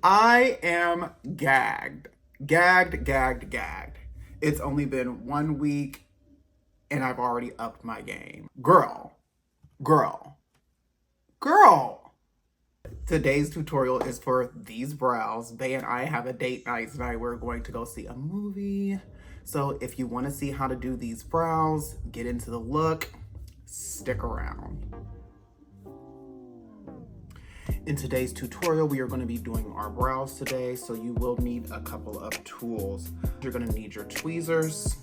I am gagged. Gagged, gagged, gagged. It's only been 1 week and I've already upped my game. Girl, girl, girl. Today's tutorial is for these brows. Bae and I have a date night tonight. We're going to go see a movie. So if you want to see how to do these brows, get into the look, stick around. In today's tutorial, we are going to be doing our brows today, so you will need a couple of tools. You're going to need your tweezers.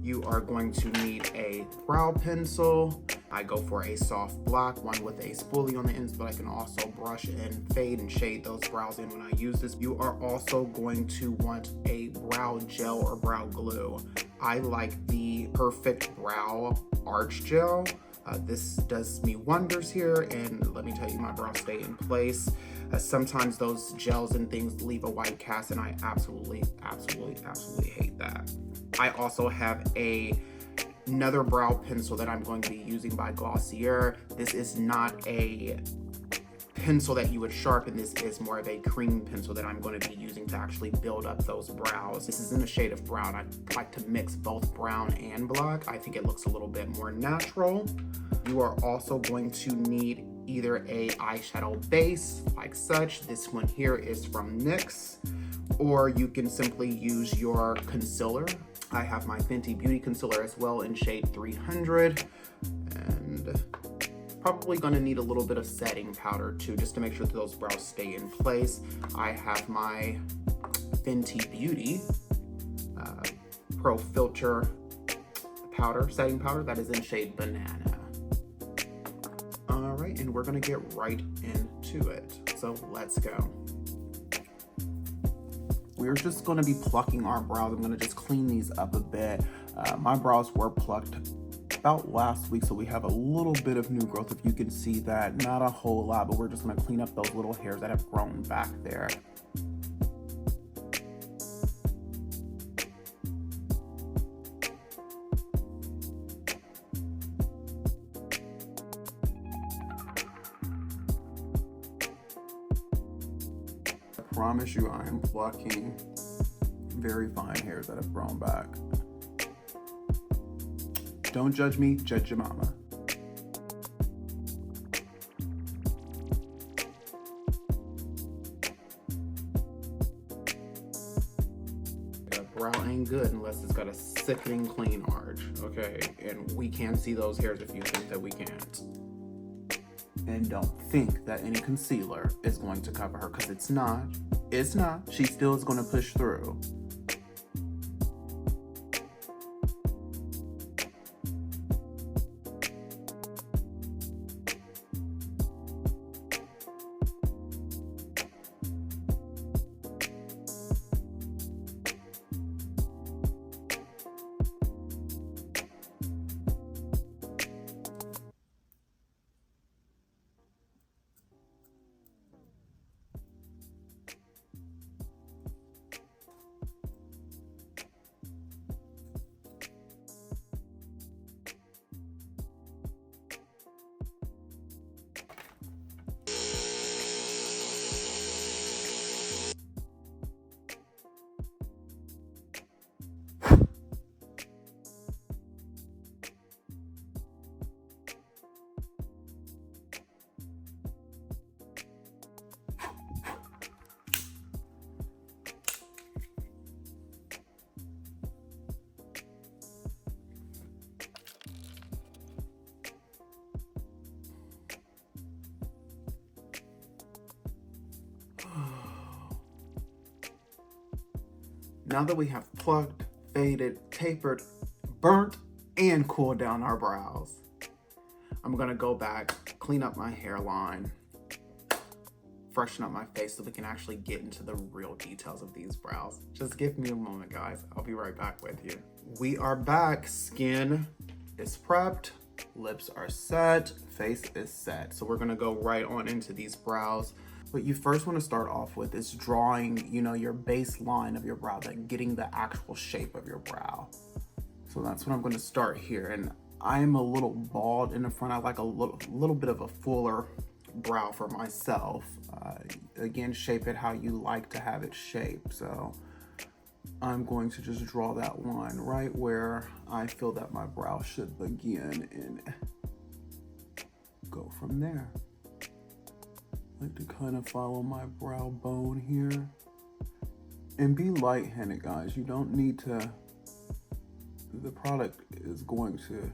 You are going to need a brow pencil. I go for a soft black one with a spoolie on the ends, but I can also brush and fade and shade those brows in when I use this. You are also going to want a brow gel or brow glue. I like the Perfect Brow Arch Gel. This does me wonders here, and let me tell you, my brows stay in place. Sometimes those gels and things leave a white cast, and I absolutely hate that. I also have another brow pencil that I'm going to be using by Glossier. This is not a pencil that you would sharpen. This is more of a cream pencil that I'm going to be using to actually build up those brows. This is in the shade of brown. I like to mix both brown and black. I think it looks a little bit more natural. You are also going to need either a eyeshadow base like such. This one here is from NYX, or you can simply use your concealer. I have my Fenty Beauty concealer as well in shade 300, and probably gonna need a little bit of setting powder too, just to make sure that those brows stay in place. I have my Fenty Beauty Pro Filter powder, setting powder, that is in shade Banana. All right, and we're gonna get right into it. So let's go. We're just gonna be plucking our brows. I'm gonna just clean these up a bit. My brows were plucked about last week, so we have a little bit of new growth, if you can see that. Not a whole lot, but we're just gonna clean up those little hairs that have grown back there. I promise you, I am plucking very fine hairs that have grown back. Don't judge me, judge your mama. A brow ain't good unless it's got a sickening clean arch, okay? And we can't see those hairs if you think that we can't. And don't think that any concealer is going to cover her, because it's not. It's not. She still is going to push through. Now that we have plucked, faded, tapered, burnt, and cooled down our brows, I'm gonna go back, clean up my hairline, freshen up my face so we can actually get into the real details of these brows. Just give me a moment, guys. I'll be right back with you. We are back. Skin is prepped, lips are set, face is set. So we're gonna go right on into these brows. What you first want to start off with is drawing, your baseline of your brow, like getting the actual shape of your brow. So that's what I'm going to start here. And I'm a little bald in the front. I like a little bit of a fuller brow for myself. Again, shape it how you like to have it shaped. So I'm going to just draw that line right where I feel that my brow should begin and go from there. I like to kind of follow my brow bone here. And be light-handed, guys. You don't need to, the product is going to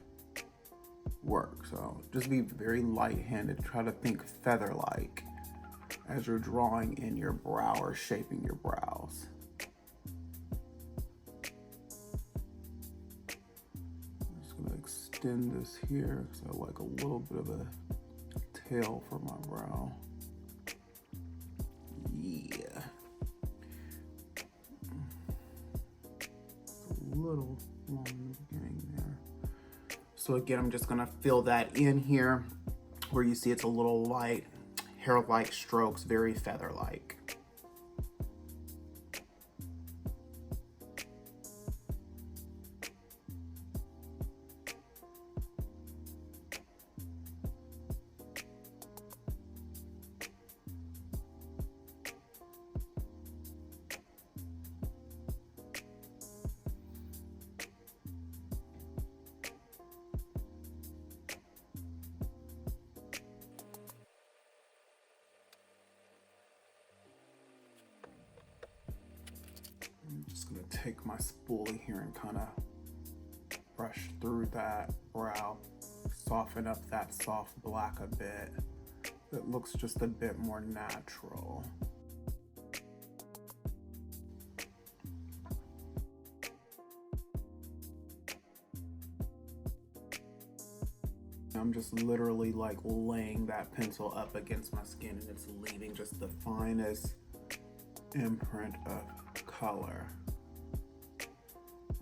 work. So just be very light-handed. Try to think feather-like as you're drawing in your brow or shaping your brows. I'm just gonna extend this here because I like a little bit of a tail for my brow. Yeah. A little long in the beginning there. So again, I'm just gonna fill that in here where you see it's a little light, hair-like strokes, very feather-like. I'm just gonna take my spoolie here and kind of brush through that brow, soften up that soft black a bit. It looks just a bit more natural. I'm just literally like laying that pencil up against my skin and it's leaving just the finest imprint of color.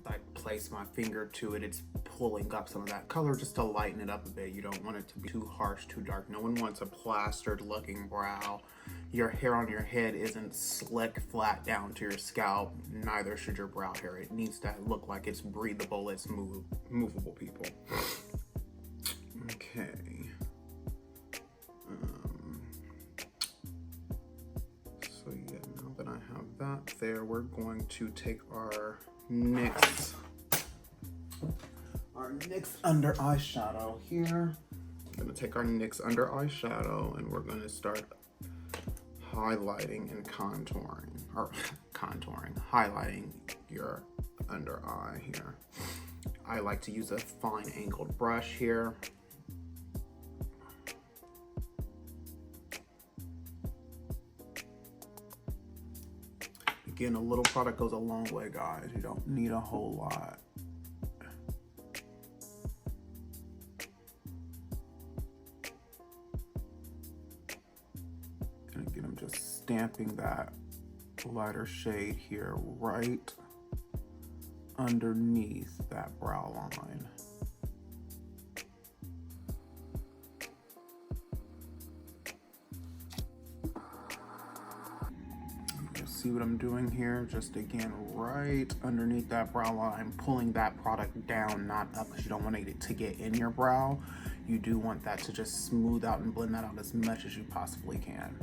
I place my finger to it, it's pulling up some of that color just to lighten it up a bit. You don't want it to be too harsh, too dark. No one wants a plastered looking brow. Your hair on your head isn't slick flat down to your scalp, neither should your brow hair. It needs to look like it's breathable, it's movable, people. Okay. So yeah, now that I have that there, we're going to take our NYX under eyeshadow here. I'm gonna take our NYX under eyeshadow and we're gonna start highlighting and highlighting your under eye here. I like to use a fine angled brush here. Again, a little product goes a long way, guys. You don't need a whole lot. And again, I'm just stamping that lighter shade here right underneath that brow line. See what I'm doing here? Just again, right underneath that brow line, pulling that product down, not up, because you don't want it to get in your brow. You do want that to just smooth out and blend that out as much as you possibly can.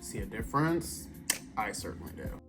See a difference? I certainly do.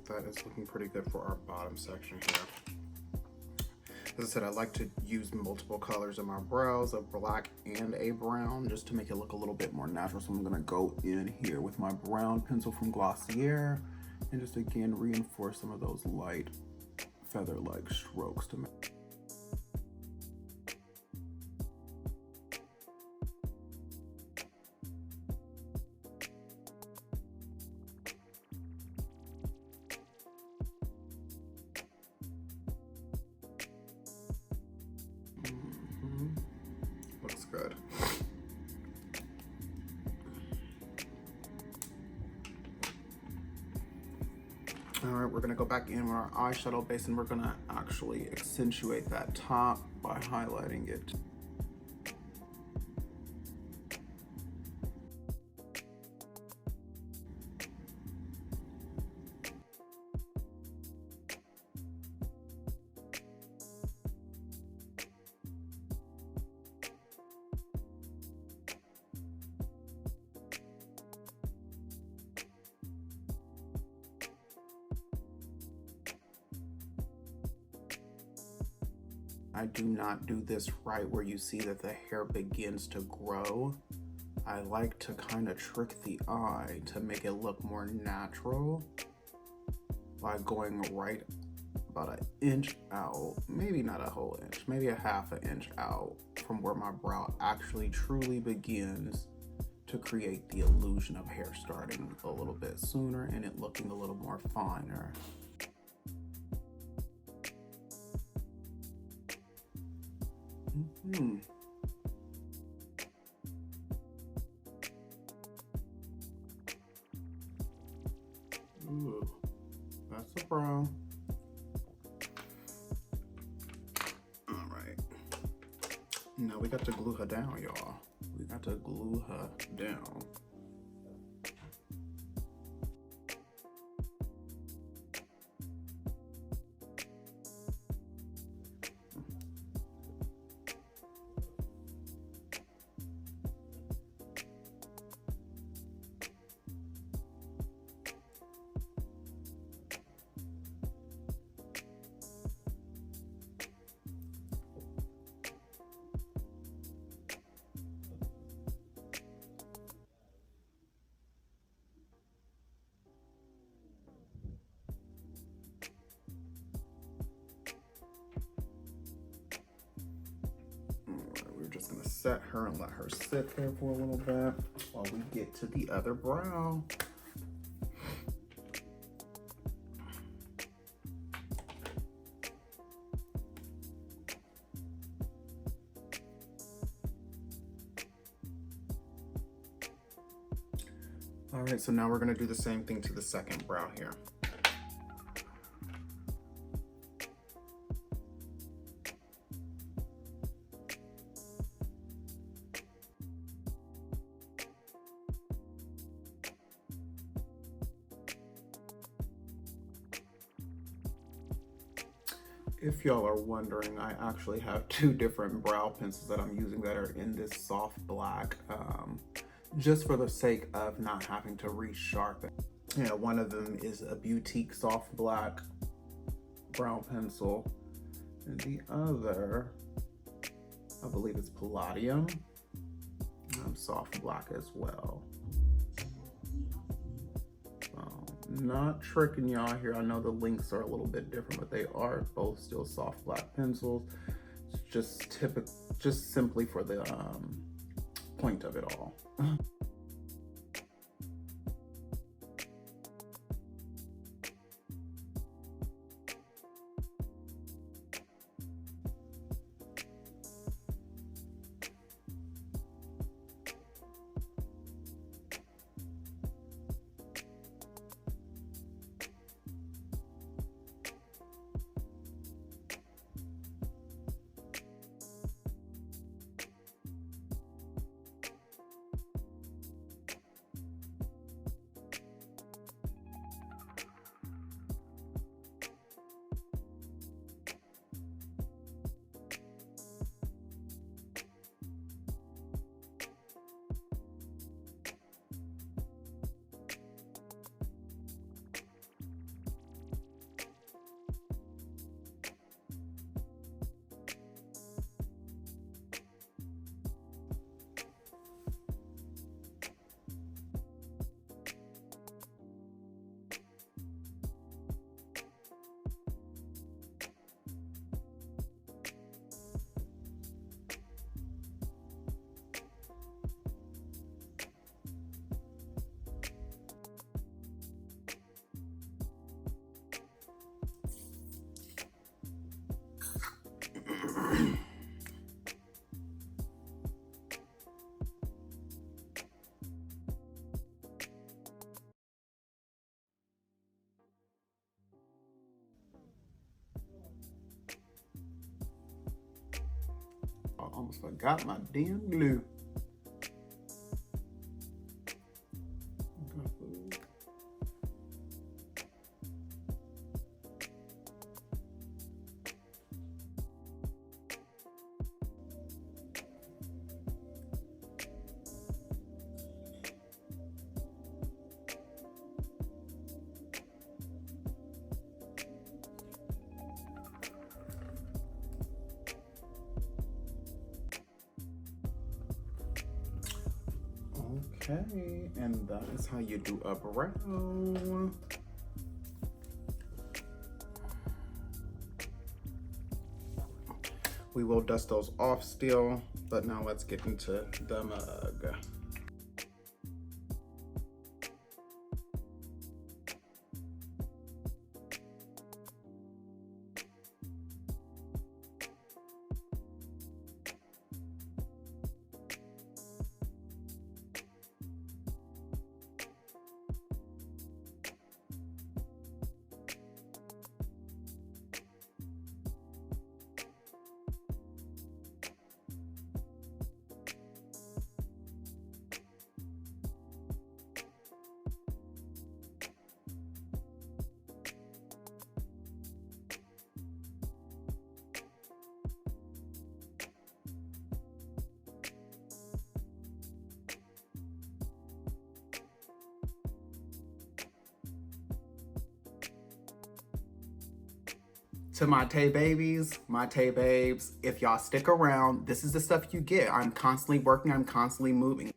That is looking pretty good for our bottom section here. As I said, I like to use multiple colors in my brows, a black and a brown, just to make it look a little bit more natural. So I'm gonna go in here with my brown pencil from Glossier and just again reinforce some of those light feather-like strokes to make. Looks good. All right, we're gonna go back in with our eyeshadow base and we're gonna actually accentuate that top by highlighting it. I do not do this right where you see that the hair begins to grow. I like to kind of trick the eye to make it look more natural by going right about an inch out, maybe not a whole inch, maybe a half an inch out from where my brow actually truly begins to create the illusion of hair starting a little bit sooner and it looking a little more finer. Ooh, that's a brow. All right. Now we got to glue her down, y'all. We got to glue her down. Just gonna set her and let her sit there for a little bit while we get to the other brow. All right, so now we're gonna do the same thing to the second brow here. If y'all are wondering, I actually have two different brow pencils that I'm using that are in this soft black, just for the sake of not having to resharpen. Yeah, one of them is a Boutique soft black brow pencil, and the other, I believe it's Palladium, soft black as well. Not tricking y'all here. I know the links are a little bit different, but they are both still soft black pencils. It's just simply for the point of it all. Forgot my damn glue. Okay, and that is how you do a brow. We will dust those off still, but now let's get into the mug. To my TaeBabies, my TaeBabes, if y'all stick around, this is the stuff you get. I'm constantly working, I'm constantly moving.